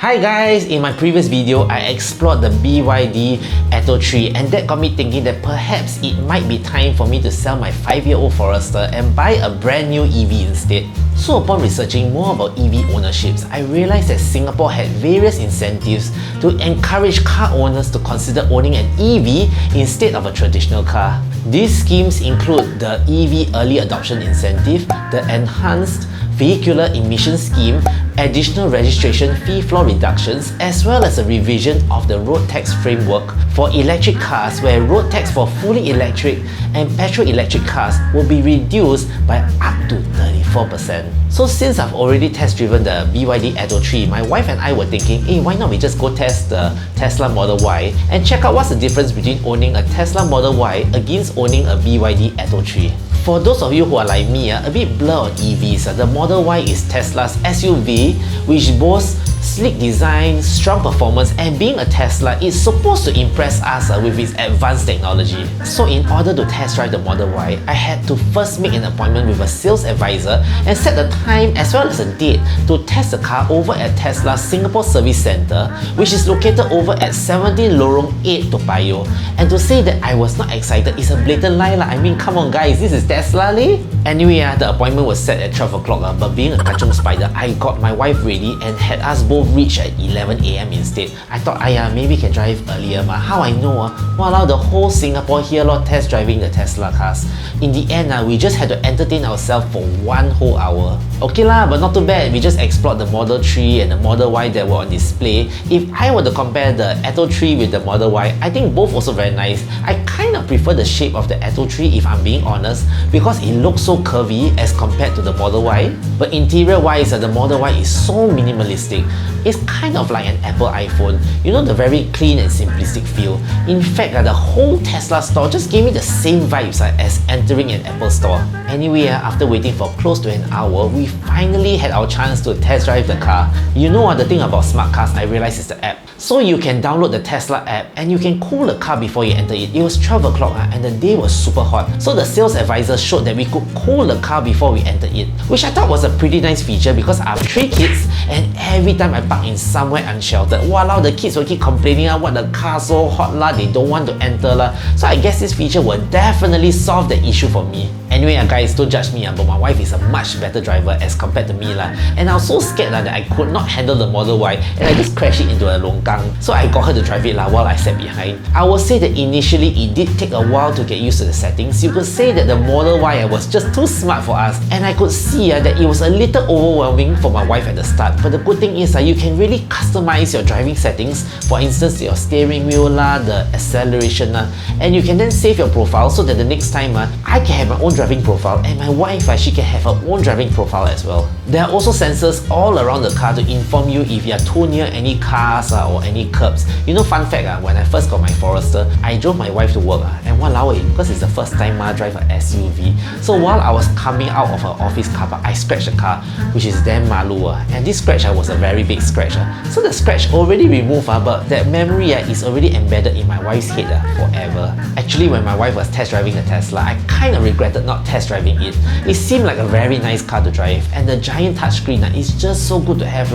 Hi guys, in my previous video, I explored the BYD ATTO 3 and that got me thinking that perhaps it might be time for me to sell my 5-year-old Forester and buy a brand new EV instead. So upon researching more about EV ownerships, I realized that Singapore had various incentives to encourage car owners to consider owning an EV instead of a traditional car. These schemes include the EV Early Adoption Incentive, the Enhanced Vehicular Emission Scheme, additional registration fee floor reductions, as well as a revision of the road tax framework for electric cars where road tax for fully electric and petrol electric cars will be reduced by up to 34%. So since I've already test driven the BYD ATTO 3, my wife and I were thinking, hey, why not we just go test the Tesla Model Y and check out what's the difference between owning a Tesla Model Y against owning a BYD ATTO 3. For those of you who are like me, a bit blur on EVs, the Model Y is Tesla's SUV, which boasts sleek design, strong performance, and being a Tesla, it's supposed to impress us with its advanced technology. So in order to test drive the Model Y, I had to first make an appointment with a sales advisor and set the time as well as a date to test the car over at Tesla's Singapore Service Centre, which is located over at 17 Lorong 8 Toa Payoh. And to say that I was not excited is a blatant lie lah. I mean, come on guys, this is Tesla leh? Anyway, the appointment was set at 12 o'clock, but being a kachung spider, I got my wife ready and had us both reach at 11 AM instead. I thought, maybe can drive earlier ma. How I know? Walao, the whole Singapore here test driving the Tesla cars. In the end, we just had to entertain ourselves for 1 whole hour. Okay lah, but not too bad. We just explored the Model 3 and the Model Y that were on display. If I were to compare the ATTO 3 with the Model Y, I think both also very nice. I kind of prefer the shape of the ATTO 3 if I'm being honest, because it looks so curvy as compared to the Model Y. But interior wise, the Model Y is so minimalistic. It's kind of like an Apple iPhone. You know, the very clean and simplistic feel. In fact, the whole Tesla store just gave me the same vibes as entering an Apple store. Anyway, after waiting for close to an hour, we finally had our chance to test drive the car. You know, the thing about smart cars I realized is the app. So you can download the Tesla app and you can cool the car before you enter it. It was 12 o'clock and the day was super hot. So the sales advisor showed that we could cool the car before we enter it, which I thought was a pretty nice feature because I have 3 kids and every time I park in somewhere unsheltered, walao, the kids will keep complaining what the car so hot lah, they don't want to enter lah. So I guess this feature will definitely solve the issue for me. Anyway, guys, don't judge me, but my wife is a much better driver as compared to me lah. And I was so scared that I could not handle the Model Y and I just crashed it into a longkang. So I got her to drive it while I sat behind. I will say that initially it did take a while to get used to the settings. You could say that the Model Y was just too smart for us, and I could see that it was a little overwhelming for my wife at the start. But the good thing is you can really customize your driving settings. For instance, your steering wheel the acceleration and you can then save your profile so that the next time I can have my own driving profile and my wife she can have her own driving profile as well. There are also sensors all around the car to inform you if you are too near any cars or any curbs. You know, fun fact, when I first got my Forester, I drove my wife to work and walao, because it's the first time I drive an SUV. So while I was coming out of her office car park, I scratched the car, which is damn malu and this scratch was a very big scratch. So the scratch already removed, but that memory is already embedded in my wife's head forever. Actually, when my wife was test driving the Tesla, I kind of regretted not test driving it. It seemed like a very nice car to drive, and the giant touchscreen is just so good to have.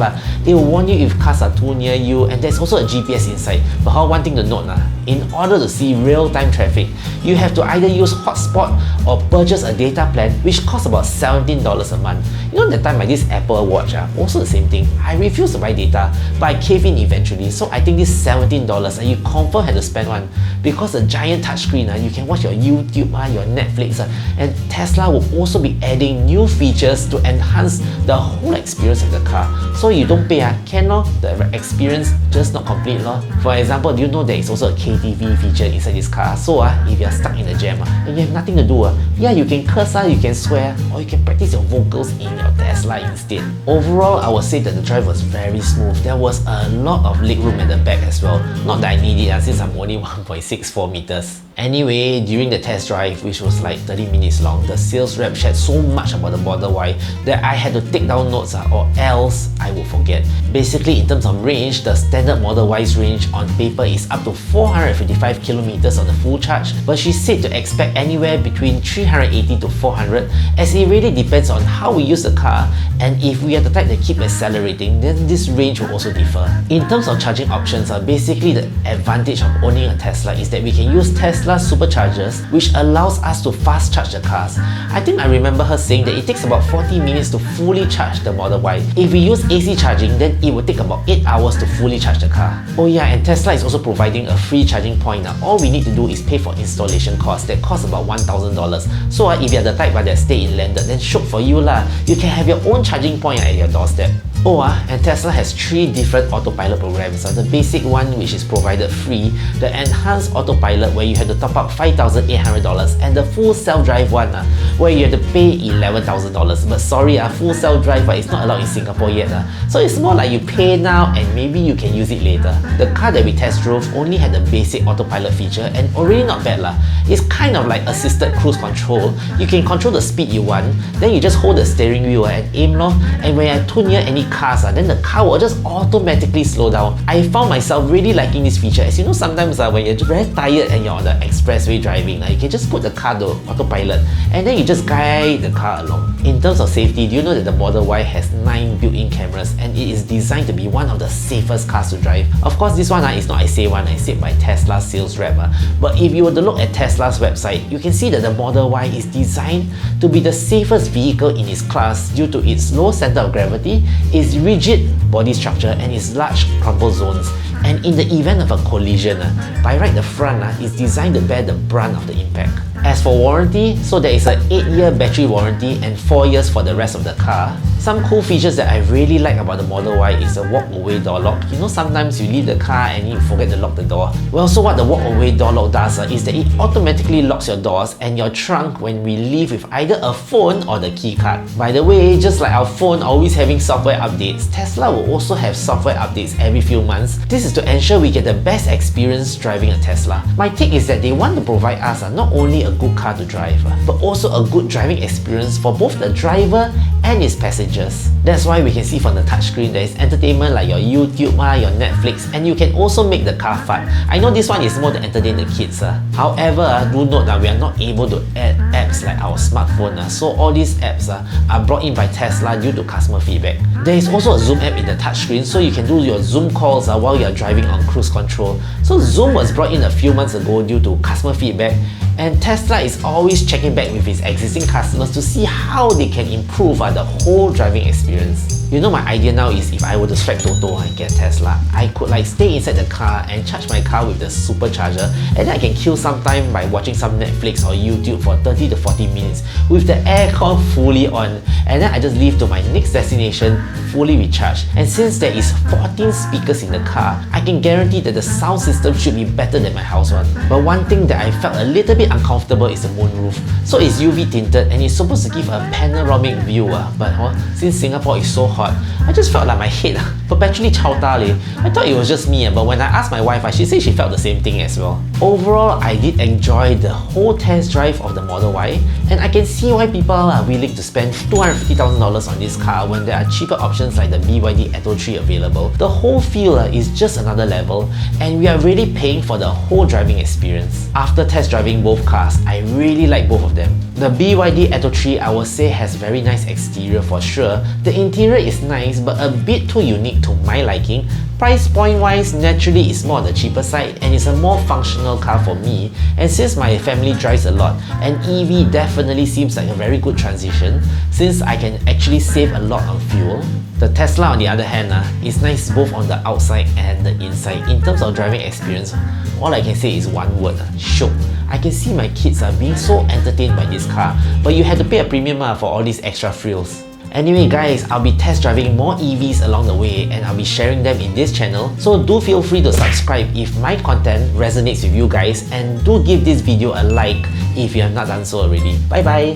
It will warn you if cars are too near you, and there's also a GPS inside. But one thing to note, in order to see real-time traffic, you have to either use hotspot or purchase a data plan, which costs about $17 a month. You know, that time this Apple Watch, also the same thing. I refused to buy data, but I caved in eventually. So I think this $17 you confirm had to spend one, because the giant touchscreen, you can watch your YouTube, your Netflix, and Tesla will also be adding new features to enhance the whole experience of the car. So you don't pay, the experience just not complete. For example, do you know there is also a KTV feature inside this car? So if you're stuck in a jam and you have nothing to do, you can curse, you can swear, or you can practice your vocals in your Tesla instead. Overall, I would say that the drive was very smooth. There was a lot of legroom at the back as well. Not that I need it since I'm only 1.64 meters. Anyway, during the test drive, which was like 30 minutes long, the sales rep shared so much about the Model Y that I had to take down notes or else I would forget. Basically, in terms of range, the standard Model Y's range on paper is up to 455 kilometers on the full charge, but she said to expect anywhere between 380 to 400 as it really depends on how we use the car, and if we are the type that keep accelerating, then this range will also differ. In terms of charging options, basically the advantage of owning a Tesla is that we can use Tesla superchargers, which allows us to fast charge the cars. I think I remember her saying that it takes about 40 minutes to fully charge the Model Y. If we use AC charging, then it would take about 8 hours to fully charge the car. Oh yeah, and Tesla is also providing a free charging point. All we need to do is pay for installation costs that cost about $1,000. So if you're the type that stay in landed, then shook for you lah. You can have your own charging point at your doorstep. Oh, and Tesla has 3 different autopilot programs. The basic one, which is provided free, the enhanced autopilot where you have to top up $5,800, and the full self-drive one where you have to pay $11,000. But sorry, full self-drive is not allowed in Singapore yet. So it's more like you pay now and maybe you can use it later. The car that we test drove only had the basic autopilot feature and already not bad lah. It's kind of like assisted cruise control. You can control the speed you want, then you just hold the steering wheel and aim lor. And when you're too near any cars, then the car will just automatically slow down. I found myself really liking this feature, as you know sometimes when you're very tired and you're on the expressway driving, you can just put the car to autopilot and then you just guide the car along. In terms of safety, do you know that the Model Y has 9 built-in cameras and it is designed to be one of the safest cars to drive? Of course, this one is not I say by Tesla sales rep. But if you were to look at Tesla's website, you can see that the Model Y is designed to be the safest vehicle in its class due to its low center of gravity, its rigid body structure and its large crumple zones. And in the event of a collision, by right the front is designed to bear the brunt of the impact. As for warranty, so there is an 8-year battery warranty and 4 years for the rest of the car. Some cool features that I really like about the Model Y is the walk-away door lock. You know, sometimes you leave the car and you forget to lock the door. Well, so what the walk-away door lock does is that it automatically locks your doors and your trunk when we leave with either a phone or the key card. By the way, just like our phone always having software updates, Tesla will also have software updates every few months. This is to ensure we get the best experience driving a Tesla. My take is that they want to provide us not only a good car to drive, but also a good driving experience for both the driver and its passengers. That's why we can see from the touchscreen there is entertainment like your YouTube, your Netflix, and you can also make the car fun. I know this one is more to entertain the kids. However, do note that we are not able to add apps like our smartphone, so all these apps are brought in by Tesla due to customer feedback. There is also a Zoom app in the touchscreen, so you can do your Zoom calls while you are driving on cruise control. So Zoom was brought in a few months ago due to customer feedback, and Tesla is always checking back with its existing customers to see how they can improve the whole driving experience. You know, my idea now is if I were to strike Toto and get Tesla, I could stay inside the car and charge my car with the supercharger, and then I can kill some time by watching some Netflix or YouTube for 30 to 40 minutes with the aircon fully on, and then I just leave to my next destination fully recharged. And since there is 14 speakers in the car, I can guarantee that the sound system should be better than my house one. But one thing that I felt a little bit uncomfortable is the moonroof. So it's UV tinted and it's supposed to give a panoramic view, but since Singapore is so hot, I just felt like my head perpetually chao ta leh. I thought it was just me, but when I asked my wife, she said she felt the same thing as well. Overall, I did enjoy the whole test drive of the Model Y, and I can see why people are willing to spend $250,000 on this car when there are cheaper options like the BYD ATTO 3 available. The whole feel is just another level, and we are really paying for the whole driving experience. After test driving both cars, I really like both of them. The BYD ATTO 3 I would say has very nice exterior for sure. The interior is nice but a bit too unique to my liking. Price point wise, naturally it's more on the cheaper side and it's a more functional car for me, and since my family drives a lot, an EV definitely seems like a very good transition since I can actually save a lot on fuel. The Tesla on the other hand is nice both on the outside and the inside. In terms of driving experience, all I can say is one word, shook. I can see my kids are being so entertained by this car, but you have to pay a premium for all these extra frills. Anyway guys, I'll be test driving more EVs along the way and I'll be sharing them in this channel, so do feel free to subscribe if my content resonates with you guys, and do give this video a like if you have not done so already. Bye bye!